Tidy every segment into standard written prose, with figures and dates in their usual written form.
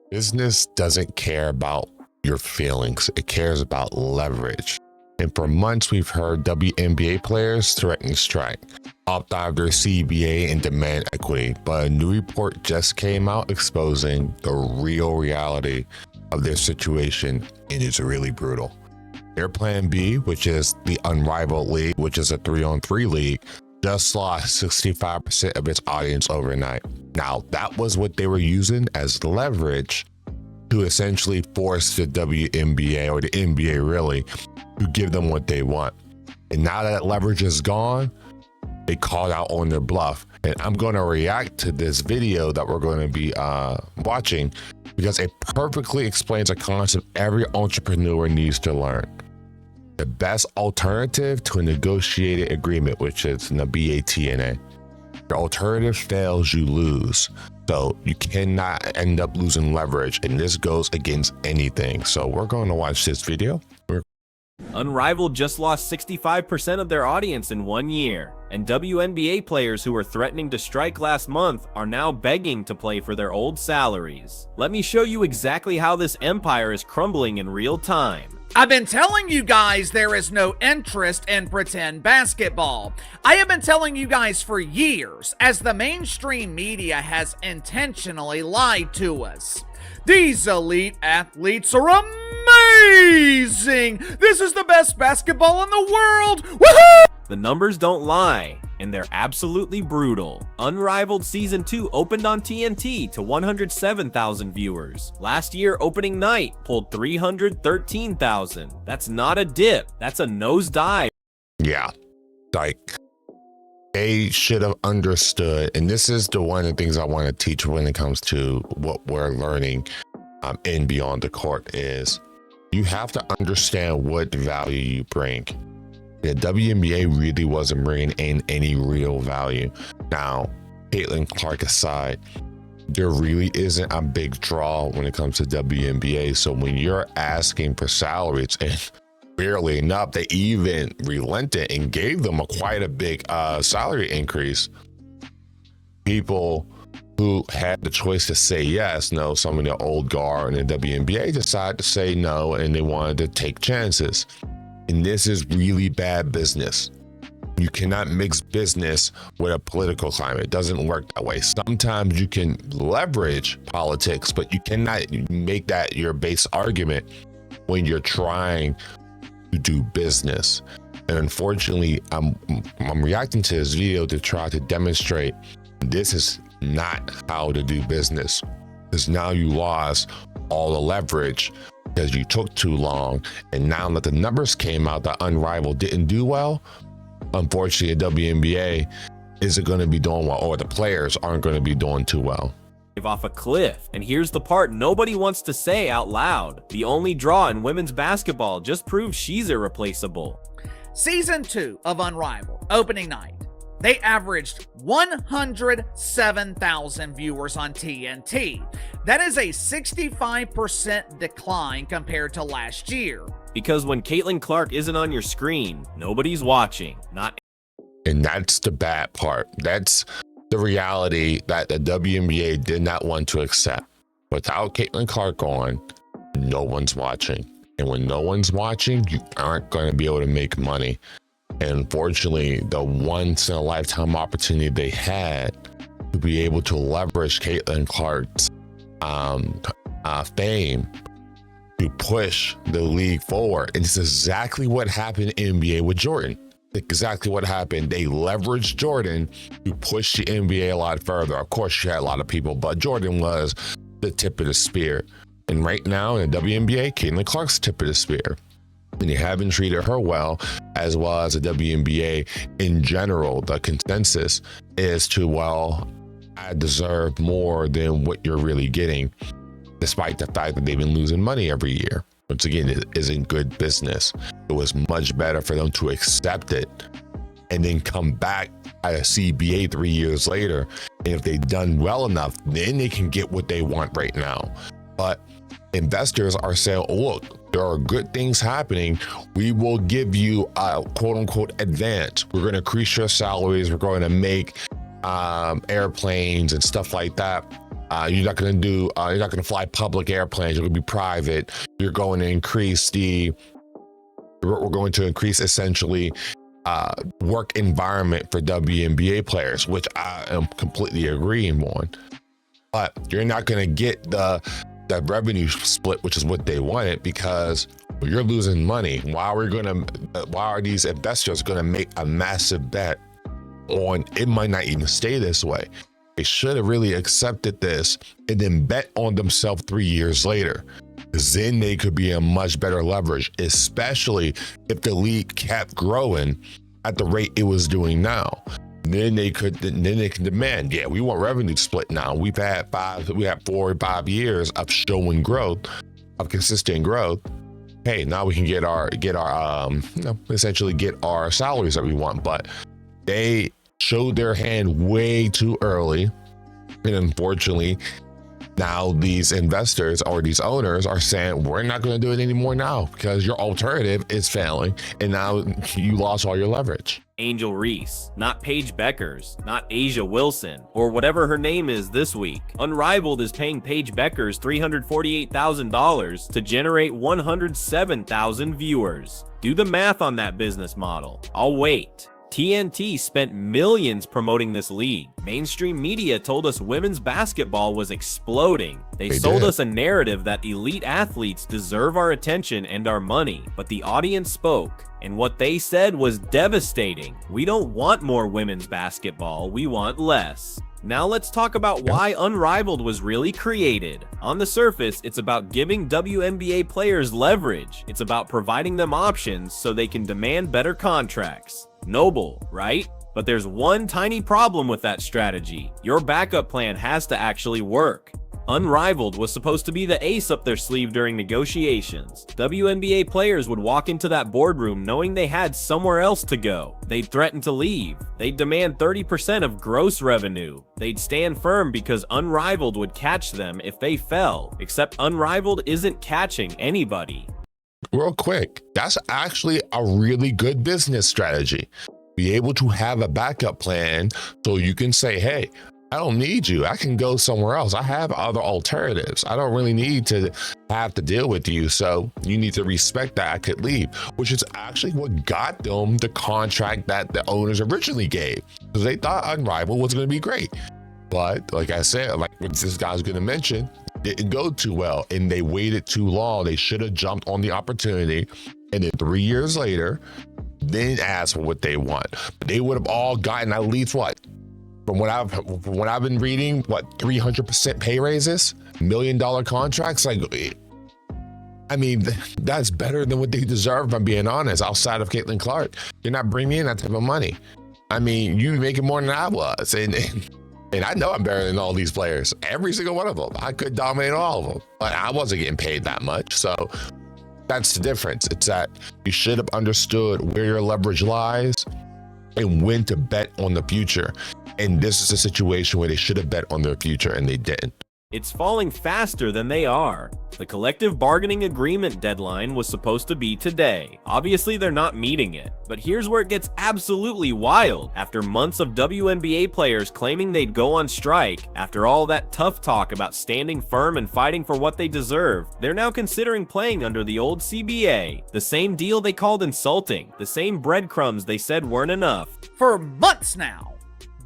Business doesn't care about your feelings. It cares about leverage. And for months, we've heard WNBA players threatening strike, opt out of their CBA and demand equity. But a new report just came out exposing the real reality of their situation, and it's really brutal. Their plan B, which is the Unrivaled League, which is a 3-on-3 league, just lost 65% of its audience overnight. Now, that was what they were using as leverage to essentially force the WNBA, or the NBA really, to give them what they want. And now that leverage is gone, they called out on their bluff. And I'm going to react to this video that we're going to be watching, because it perfectly explains a concept every entrepreneur needs to learn. The best alternative to a negotiated agreement, which is the BATNA. The alternative fails, you lose. So you cannot end up losing leverage, and this goes against anything. So we're going to watch this video. Unrivaled just lost 65% of their audience in 1 year, and WNBA players who were threatening to strike last month are now begging to play for their old salaries. Let me show you exactly how this empire is crumbling in real time. I've been telling you guys there is no interest in pretend basketball. I have been telling you guys for years, as the mainstream media has intentionally lied to us. These elite athletes are amazing! This is the best basketball in the world! Woohoo! The numbers don't lie, and they're absolutely brutal. Unrivaled Season 2 opened on TNT to 107,000 viewers. Last year, opening night pulled 313,000. That's not a dip, that's a nosedive. Yeah, like, they should have understood, and this is one of the things I want to teach when it comes to what we're learning in Beyond the Court, is you have to understand what value you bring. The WNBA really wasn't bringing in any real value. Now, Caitlin Clark aside, there really isn't a big draw when it comes to WNBA. So when you're asking for salaries, and weirdly enough, they even relented and gave them quite a big salary increase, people who had the choice to say yes, no, some of the old guard in the WNBA decided to say no, and they wanted to take chances. And this is really bad business. You cannot mix business with a political climate. It doesn't work that way. Sometimes you can leverage politics, but you cannot make that your base argument when you're trying to do business. And unfortunately, I'm reacting to this video to try to demonstrate this is not how to do business. Because now you lost all the leverage because you took too long. And now that the numbers came out that Unrivaled didn't do well, unfortunately, the WNBA isn't going to be doing well, or the players aren't going to be doing too well. Off a cliff. And here's the part nobody wants to say out loud. The only draw in women's basketball just proves she's irreplaceable. Season 2 of Unrivaled, opening night. They averaged 107,000 viewers on TNT. That is a 65% decline compared to last year. Because when Caitlin Clark isn't on your screen, nobody's watching. And that's the bad part. That's the reality that the WNBA did not want to accept. Without Caitlin Clark on, no one's watching. And when no one's watching, you aren't going to be able to make money. And unfortunately, the once in a lifetime opportunity they had to be able to leverage Caitlin Clark's fame to push the league forward. And it's exactly what happened in NBA with Jordan. Exactly what happened. They leveraged Jordan to push the NBA a lot further. Of course, you had a lot of people, but Jordan was the tip of the spear. And right now in the WNBA, Caitlin Clark's tip of the spear. And you haven't treated her well as the WNBA in general. The consensus is to, well, I deserve more than what you're really getting, despite the fact that they've been losing money every year. Once again, it isn't good business. It was much better for them to accept it and then come back at a CBA 3 years later. And if they've done well enough, then they can get what they want right now. But investors are saying, oh, look, there are good things happening. We will give you a quote unquote advance. We're going to increase your salaries. We're going to make airplanes and stuff like that. You're not going to do. You're not going to fly public airplanes. You're going to be private. You're going to increase the. We're going to increase essentially work environment for WNBA players, which I am completely agreeing on. But you're not going to get the revenue split, which is what they wanted, because you're losing money. Why are these investors going to make a massive bet on it might not even stay this way? They should have really accepted this and then bet on themselves 3 years later, because then they could be in much better leverage, especially if the league kept growing at the rate it was doing now. Then they can demand, yeah, we want revenue split now. We had 4 or 5 years of showing growth, of consistent growth. Hey, now we can get our essentially get our salaries that we want. But they showed their hand way too early, and unfortunately, now these investors or these owners are saying, we're not going to do it anymore now because your alternative is failing, and now you lost all your leverage. Angel Reese, not Paige Beckers, not Asia Wilson, or whatever her name is this week. Unrivaled is paying Paige Beckers $348,000 to generate 107,000 viewers. Do the math on that business model. I'll wait. TNT spent millions promoting this league. Mainstream media told us women's basketball was exploding. They sold us a narrative that elite athletes deserve our attention and our money, but the audience spoke, and what they said was devastating. We don't want more women's basketball, we want less. Now let's talk about why Unrivaled was really created. On the surface, it's about giving WNBA players leverage. It's about providing them options so they can demand better contracts. Noble, right? But there's one tiny problem with that strategy. Your backup plan has to actually work. Unrivaled was supposed to be the ace up their sleeve during negotiations. WNBA players would walk into that boardroom knowing they had somewhere else to go. They'd threaten to leave. They'd demand 30% of gross revenue. They'd stand firm because Unrivaled would catch them if they fell. Except Unrivaled isn't catching anybody. Real quick, that's actually a really good business strategy. Be able to have a backup plan so you can say, hey, I don't need you. I can go somewhere else. I have other alternatives. I don't really need to have to deal with you. So you need to respect that I could leave, which is actually what got them the contract that the owners originally gave, because they thought Unrivaled was going to be great. But like I said, like what this guy's going to mention, didn't go too well, and they waited too long. They should have jumped on the opportunity, and then 3 years later, then asked for what they want. But they would have all gotten at least what? From what I've been reading, what, 300% pay raises, $1 million contracts. Like, I mean, that's better than what they deserve. If I'm being honest, outside of Caitlin Clark, you're not bringing in that type of money. I mean, you making more than I was, and I know I'm better than all these players, every single one of them. I could dominate all of them, but I wasn't getting paid that much. So that's the difference. It's that you should have understood where your leverage lies and when to bet on the future. And this is a situation where they should have bet on their future and they didn't. It's falling faster than they are. The collective bargaining agreement deadline was supposed to be today. Obviously, they're not meeting it. But here's where it gets absolutely wild. After months of WNBA players claiming they'd go on strike, after all that tough talk about standing firm and fighting for what they deserve, they're now considering playing under the old CBA. The same deal they called insulting, the same breadcrumbs they said weren't enough. For months now,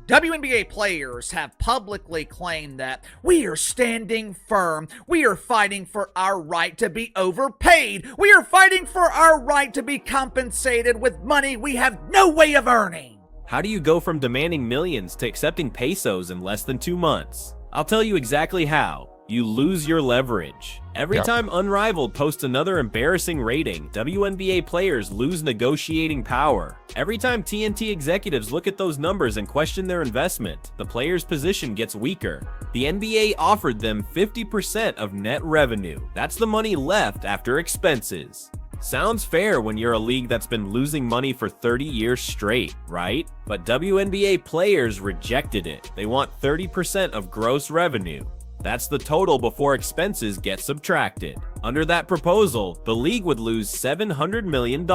WNBA players have publicly claimed that we are standing firm, we are fighting for our right to be overpaid, we are fighting for our right to be compensated with money we have no way of earning. How do you go from demanding millions to accepting pesos in less than 2 months? I'll tell you exactly how. You lose your leverage. Every time Unrivaled posts another embarrassing rating, WNBA players lose negotiating power. Every time TNT executives look at those numbers and question their investment, the player's position gets weaker. The NBA offered them 50% of net revenue. That's the money left after expenses. Sounds fair when you're a league that's been losing money for 30 years straight, right? But WNBA players rejected it. They want 30% of gross revenue. That's the total before expenses get subtracted. Under that proposal, the league would lose $700 million,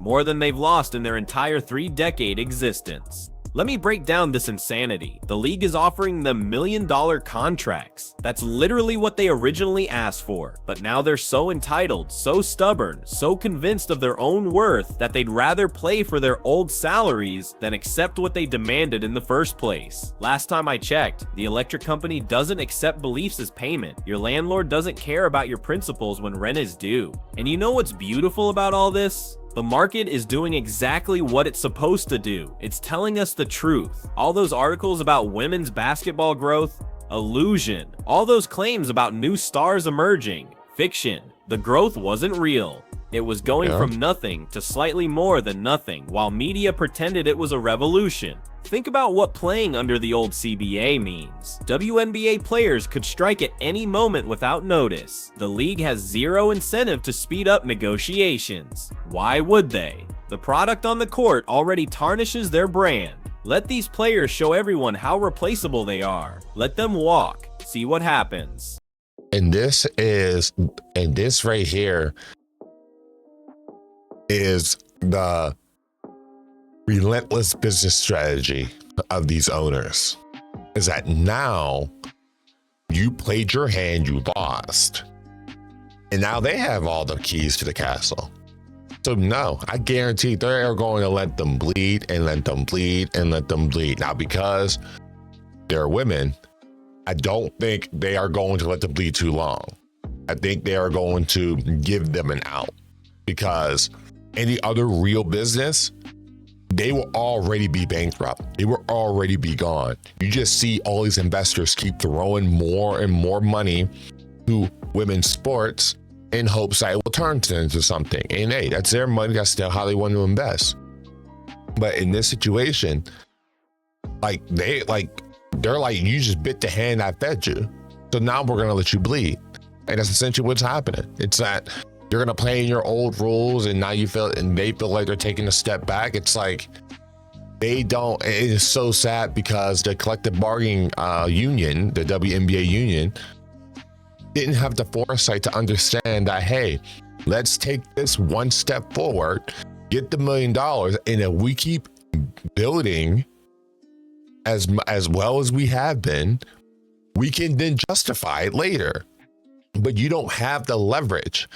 more than they've lost in their entire 3-decade existence. Let me break down this insanity. The league is offering them million-dollar contracts. That's literally what they originally asked for. But now they're so entitled, so stubborn, so convinced of their own worth that they'd rather play for their old salaries than accept what they demanded in the first place. Last time I checked, the electric company doesn't accept beliefs as payment. Your landlord doesn't care about your principals when rent is due. And you know what's beautiful about all this? The market is doing exactly what it's supposed to do. It's telling us the truth. All those articles about women's basketball growth, illusion. All those claims about new stars emerging, fiction. The growth wasn't real. It was going from nothing to slightly more than nothing, while media pretended it was a revolution. Think about what playing under the old CBA means. WNBA players could strike at any moment without notice. The league has zero incentive to speed up negotiations. Why would they? The product on the court already tarnishes their brand. Let these players show everyone how replaceable they are. Let them walk. See what happens. And this right here is the relentless business strategy of these owners, is that now you played your hand, you lost, and now they have all the keys to the castle. So no, I guarantee they're going to let them bleed and let them bleed and let them bleed. Now, because they're women, I don't think they are going to let them bleed too long. I think they are going to give them an out, because any other real business, they will already be bankrupt. They will already be gone. You just see all these investors keep throwing more and more money to women's sports in hopes that it will turn into something. And hey, that's their money. That's still how they want to invest. But in this situation, they're like, you just bit the hand that fed you. So now we're going to let you bleed. And that's essentially what's happening. It's that you're going to play in your old rules, and now they feel like they're taking a step back. It's like they don't. It is so sad, because the collective bargaining union, the WNBA union, didn't have the foresight to understand that, hey, let's take this one step forward, get the $1 million, and if we keep building as well as we have been, we can then justify it later. But you don't have the leverage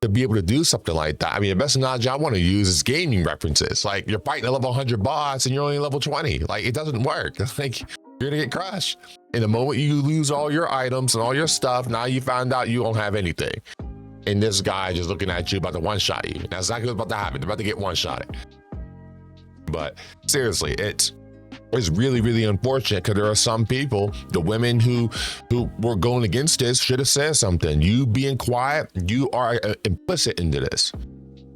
to be able to do something like that. I mean, the best analogy I want to use is gaming references. Like, you're fighting a level 100 boss and you're only level 20. Like, it doesn't work. Like, you're gonna get crushed. In the moment you lose all your items and all your stuff, now you find out you don't have anything. And this guy just looking at you about to one-shot you. That's exactly what's about to happen. They're about to get one-shotted. But seriously, it's really, really unfortunate, because there are some people, the women who were going against this, should have said something. You being quiet, you are implicit into this.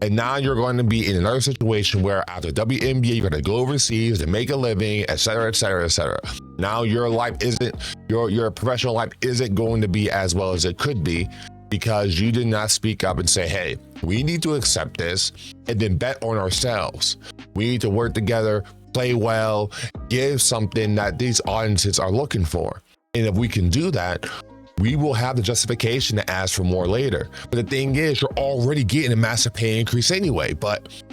And now you're going to be in another situation where after WNBA, you're going to go overseas to make a living, et cetera, et cetera, et cetera. Now your life isn't, your professional life isn't going to be as well as it could be, because you did not speak up and say, hey, we need to accept this and then bet on ourselves. We need to work together, play well, give something that these audiences are looking for. And if we can do that, we will have the justification to ask for more later. But the thing is, you're already getting a massive pay increase anyway. But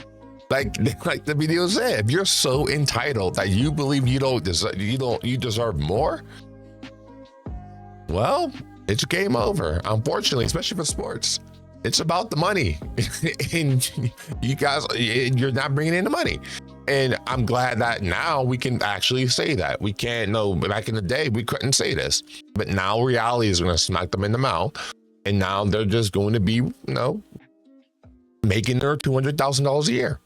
like the video said, if you're so entitled that you believe you deserve more, well, it's game over. Unfortunately, especially for sports, it's about the money, and you're not bringing in the money. And I'm glad that now we can actually say that. We can't know, back in the day, we couldn't say this, but now reality is going to smack them in the mouth. And now they're just going to be, making their $200,000 a year.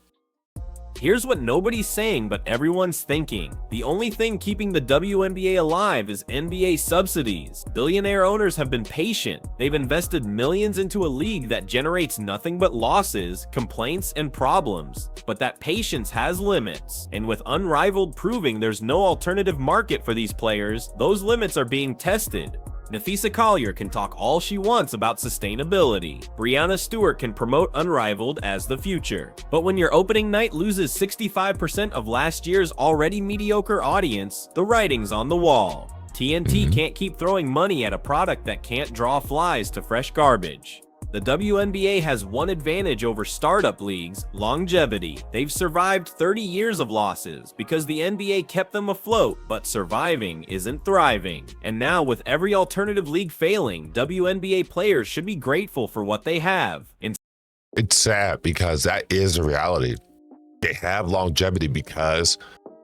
Here's what nobody's saying, but everyone's thinking. The only thing keeping the WNBA alive is NBA subsidies. Billionaire owners have been patient. They've invested millions into a league that generates nothing but losses, complaints, and problems. But that patience has limits. And with Unrivaled proving there's no alternative market for these players, those limits are being tested. Nafisa Collier can talk all she wants about sustainability. Brianna Stewart can promote Unrivaled as the future. But when your opening night loses 65% of last year's already mediocre audience, the writing's on the wall. TNT can't keep throwing money at a product that can't draw flies to fresh garbage. The WNBA has one advantage over startup leagues: longevity. They've survived 30 years of losses because the NBA kept them afloat, but surviving isn't thriving. And now, with every alternative league failing, WNBA players should be grateful for what they have. It's sad because that is the reality. They have longevity because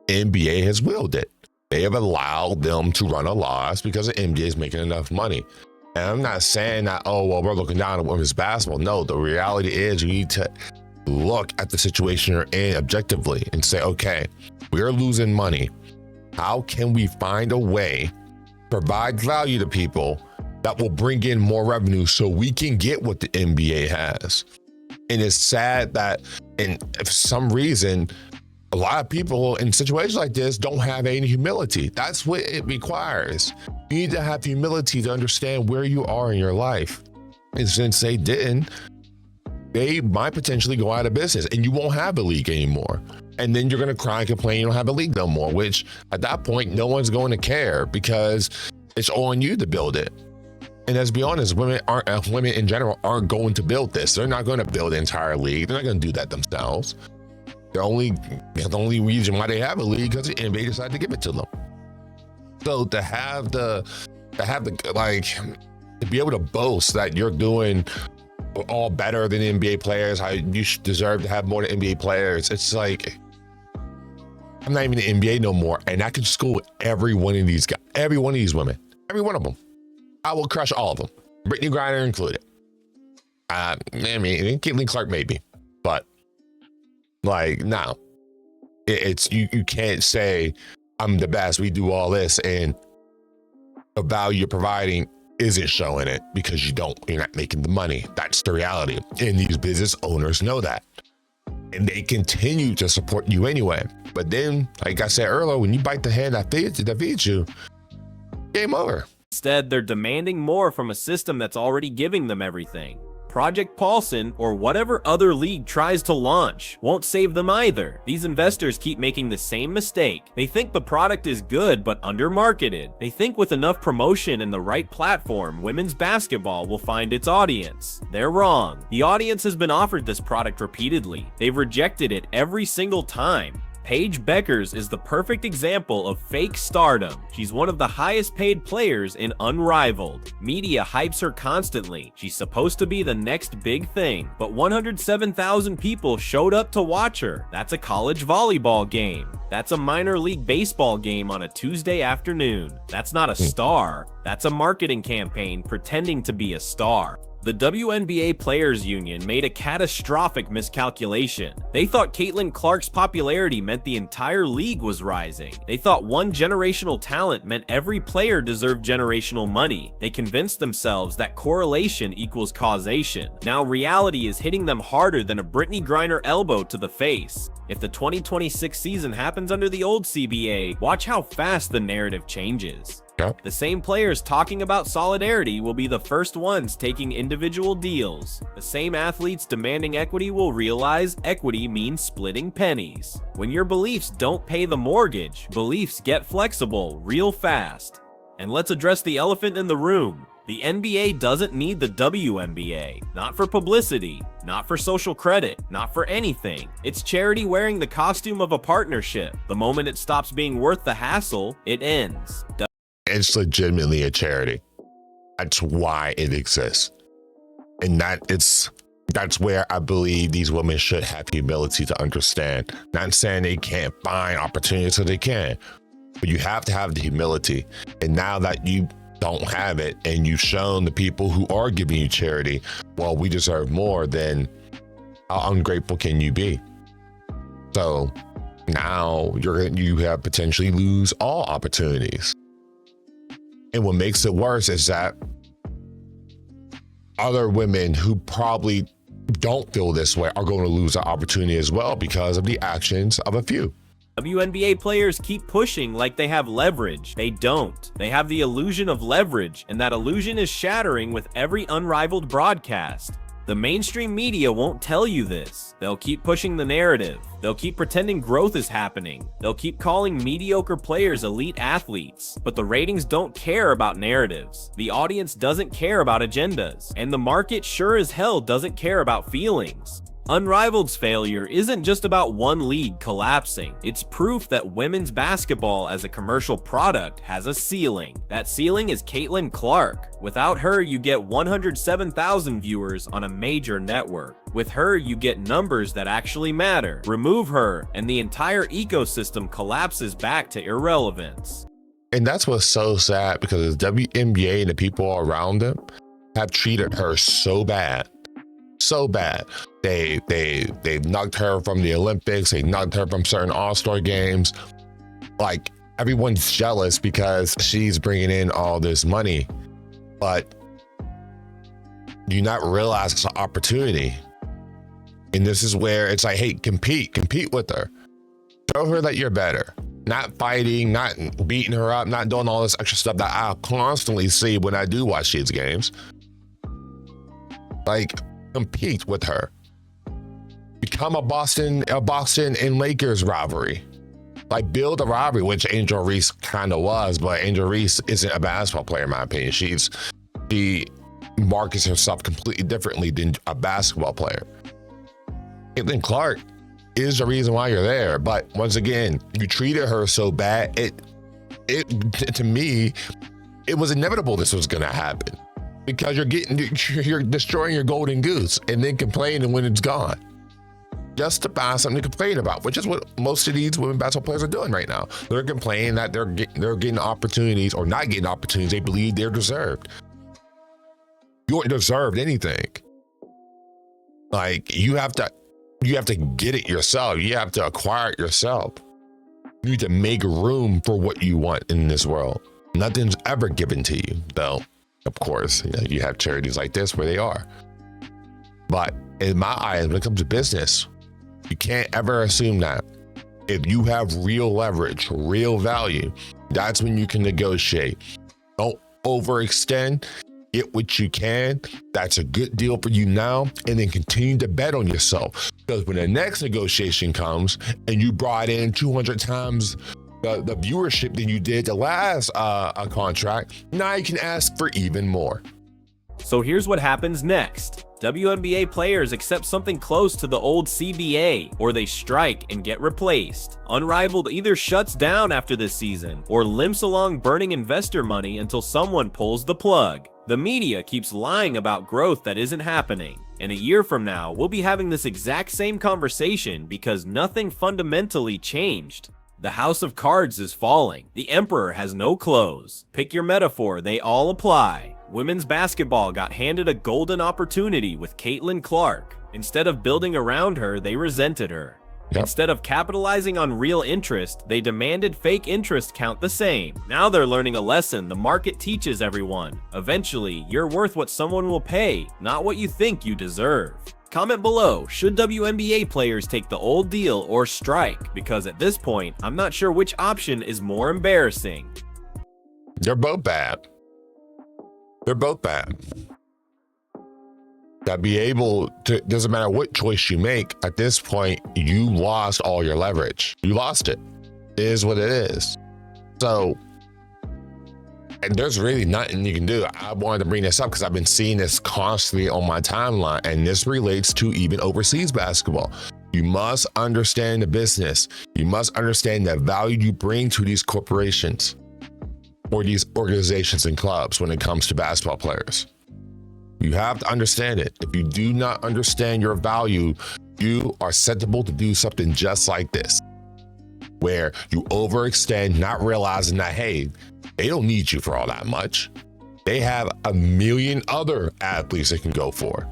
NBA has willed it. They have allowed them to run a loss because the NBA is making enough money. And I'm not saying that, oh, well, we're looking down at women's basketball. No, the reality is you need to look at the situation you're in objectively and say, okay, we're losing money. How can we find a way to provide value to people that will bring in more revenue so we can get what the NBA has? And it's sad that, and for some reason, a lot of people in situations like this don't have any humility. That's what it requires. You need to have humility to understand where you are in your life. And since they didn't, they might potentially go out of business and you won't have a league anymore. And then you're going to cry and complain you don't have a league no more, which at that point, no one's going to care because it's on you to build it. And let's be honest, women in general aren't going to build this. They're not going to build the entire league. They're not going to do that themselves. The only reason why they have a league because the NBA decided to give it to them. So to be able to boast that you're doing all better than NBA players, how you deserve to have more than NBA players. It's like, I'm not even in the NBA no more, and I can school every one of these guys, every one of these women, every one of them. I will crush all of them, Brittany Griner included. I mean, Caitlin Clark maybe, but like, no, it's you can't say I'm the best, we do all this, and the value you're providing isn't showing it because you're not making the money. That's the reality. And these business owners know that. And they continue to support you anyway. But then, like I said earlier, when you bite the hand that feeds you, game over. Instead, they're demanding more from a system that's already giving them everything. Project Paulson, or whatever other league tries to launch, won't save them either. These investors keep making the same mistake. They think the product is good but undermarketed. They think with enough promotion and the right platform, women's basketball will find its audience. They're wrong. The audience has been offered this product repeatedly. They've rejected it every single time. Paige Beckers is the perfect example of fake stardom. She's one of the highest paid players in Unrivaled. Media hypes her constantly. She's supposed to be the next big thing, but 107,000 people showed up to watch her. That's a college volleyball game. That's a minor league baseball game on a Tuesday afternoon. That's not a star. That's a marketing campaign pretending to be a star. The WNBA Players Union made a catastrophic miscalculation. They thought Caitlin Clark's popularity meant the entire league was rising. They thought one generational talent meant every player deserved generational money. They convinced themselves that correlation equals causation. Now reality is hitting them harder than a Brittany Griner elbow to the face. If the 2026 season happens under the old CBA, watch how fast the narrative changes. Yep. The same players talking about solidarity will be the first ones taking individual deals. The same athletes demanding equity will realize equity means splitting pennies. When your beliefs don't pay the mortgage, beliefs get flexible real fast. And let's address the elephant in the room. The NBA doesn't need the WNBA. Not for publicity, not for social credit, not for anything. It's charity wearing the costume of a partnership. The moment it stops being worth the hassle, it ends. It's legitimately a charity. That's why it exists. And that's where I believe these women should have humility to understand. Not saying they can't find opportunities, so they can, but you have to have the humility. And now that you don't have it and you've shown the people who are giving you charity, well, we deserve more, then how ungrateful can you be? So now you have potentially lose all opportunities. And what makes it worse is that other women who probably don't feel this way are going to lose that opportunity as well because of the actions of a few. WNBA players keep pushing like they have leverage. They don't. They have the illusion of leverage, and that illusion is shattering with every Unrivaled broadcast. The mainstream media won't tell you this. They'll keep pushing the narrative. They'll keep pretending growth is happening. They'll keep calling mediocre players elite athletes. But the ratings don't care about narratives. The audience doesn't care about agendas. And the market sure as hell doesn't care about feelings. Unrivaled's failure isn't just about one league collapsing. It's proof that women's basketball as a commercial product has a ceiling. That ceiling is Caitlin Clark. Without her, you get 107,000 viewers on a major network. With her, you get numbers that actually matter. Remove her, and the entire ecosystem collapses back to irrelevance. And that's what's so sad, because the WNBA and the people around them have treated her so bad. So bad. They knocked her from the Olympics. They knocked her from certain All-Star games. Like, everyone's jealous because she's bringing in all this money. But do you not realize it's an opportunity? And this is where it's like, hey, compete with her. Show her that you're better. Not fighting, not beating her up, not doing all this extra stuff that I constantly see when I do watch these games. Like, compete with her. Become a Boston and Lakers rivalry. Like, build a rivalry, which Angel Reese kind of was, but Angel Reese isn't a basketball player in my opinion. She markets herself completely differently than a basketball player. Caitlin Clark is the reason why you're there, but once again, you treated her so bad. To me, it was inevitable this was gonna happen. Because you're destroying your golden goose and then complaining when it's gone. Just to find something to complain about, which is what most of these women basketball players are doing right now. They're complaining that they're getting opportunities or not getting opportunities they believe they're deserved. You aren't deserved anything. Like, you have to get it yourself. You have to acquire it yourself. You need to make room for what you want in this world. Nothing's ever given to you, though. Of course, you have charities like this where they are. But in my eyes, when it comes to business, you can't ever assume that. If you have real leverage, real value, that's when you can negotiate. Don't overextend. Get what you can. That's a good deal for you now. And then continue to bet on yourself. Because when the next negotiation comes and you brought in 200 times the viewership than you did the last contract, now you can ask for even more. So here's what happens next. WNBA players accept something close to the old CBA, or they strike and get replaced. Unrivaled either shuts down after this season, or limps along burning investor money until someone pulls the plug. The media keeps lying about growth that isn't happening. And a year from now, we'll be having this exact same conversation because nothing fundamentally changed. The house of cards is falling. The emperor has no clothes. Pick your metaphor, they all apply. Women's basketball got handed a golden opportunity with Caitlin Clark. Instead of building around her, they resented her. Yep. Instead of capitalizing on real interest, they demanded fake interest count the same. Now they're learning a lesson the market teaches everyone. Eventually, you're worth what someone will pay, not what you think you deserve. Comment below, should WNBA players take the old deal or strike? Because at this point, I'm not sure which option is more embarrassing. They're both bad. They're both bad. To be able to, doesn't matter what choice you make, at this point, you lost all your leverage. You lost it. It is what it is. So, and there's really nothing you can do. I wanted to bring this up because I've been seeing this constantly on my timeline, and this relates to even overseas basketball. You must understand the business. You must understand the value you bring to these corporations or these organizations and clubs when it comes to basketball players. You have to understand it. If you do not understand your value, you are susceptible to do something just like this, where you overextend, not realizing that, hey, they don't need you for all that much. They have a million other athletes they can go for.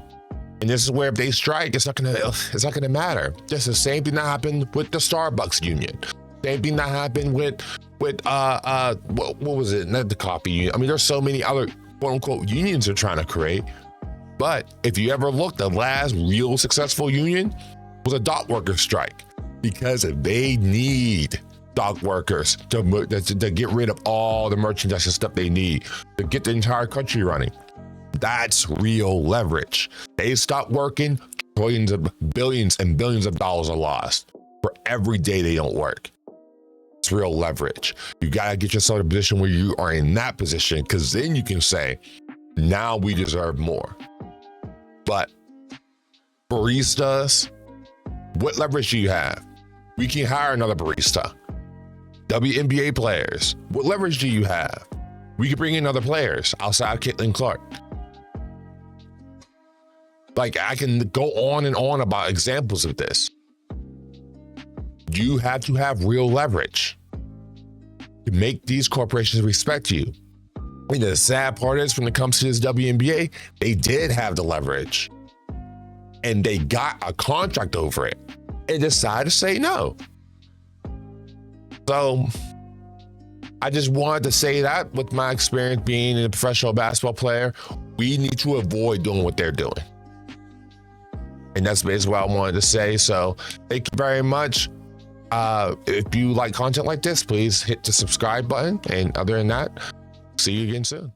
And this is where if they strike, it's not gonna matter. Just the same thing that happened with the Starbucks union. Same thing that happened with what was it? Not the coffee union. I mean, there's so many other quote unquote unions they're trying to create. But if you ever look, the last real successful union was a dock worker strike, because they need dock workers to get rid of all the merchandise and stuff they need to get the entire country running. That's real leverage. They stop working, billions and billions of dollars are lost for every day they don't work. It's real leverage. You got to get yourself in a position where you are in that position, because then you can say, now we deserve more. But baristas, what leverage do you have? We can hire another barista. WNBA players, what leverage do you have? We can bring in other players outside Caitlin Clark. Like, I can go on and on about examples of this. You have to have real leverage to make these corporations respect you. I mean, the sad part is, when it comes to this WNBA, they did have the leverage and they got a contract over it and decided to say no. So I just wanted to say that, with my experience being a professional basketball player, we need to avoid doing what they're doing. And that's basically what I wanted to say. So thank you very much. If you like content like this, please hit the subscribe button. And other than that, see you again soon.